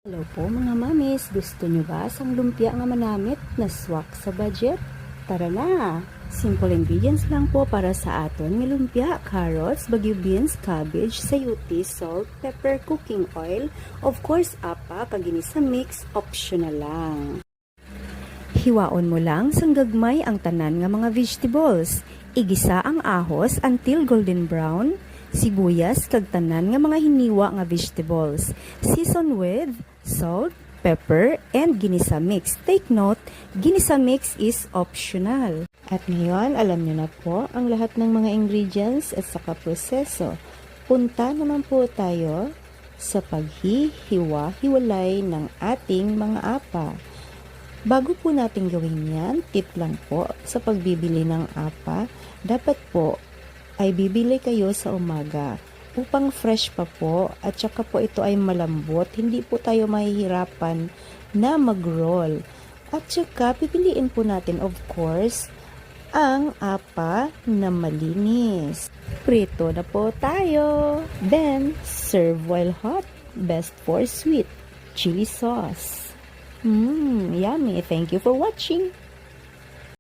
Hello po mga mamis, gusto nyo ba sang lumpia nga manamit na swak sa budget? Tara na! Simple ingredients lang po para sa aton nga lumpia: carrots, bagyo beans, cabbage, sayuti, salt, pepper, cooking oil, of course apa, kaginisa mix, optional lang. Hiwaon mo lang sang gagmay ang tanan nga mga vegetables. Igisa ang ahos until golden brown, sibuyas kag tanan nga mga hiniwa nga vegetables. Season with salt, pepper, and ginisa mix. Take note, ginisa mix is optional. At ngayon, alam niyo na po ang lahat ng mga ingredients at saka proseso. Punta naman po tayo sa paghihiwa-hiwalay ng ating mga apa. Bago po natin gawin yan, tip lang po sa pagbibili ng apa, dapat po ay bibili kayo sa umaga upang fresh pa po at saka po ito ay malambot, hindi po tayo mahihirapan na mag-roll. At saka pipiliin po natin of course ang apa na malinis. Prito na po tayo. Then, serve while hot. Best for sweet chili sauce. Yummy. Thank you for watching.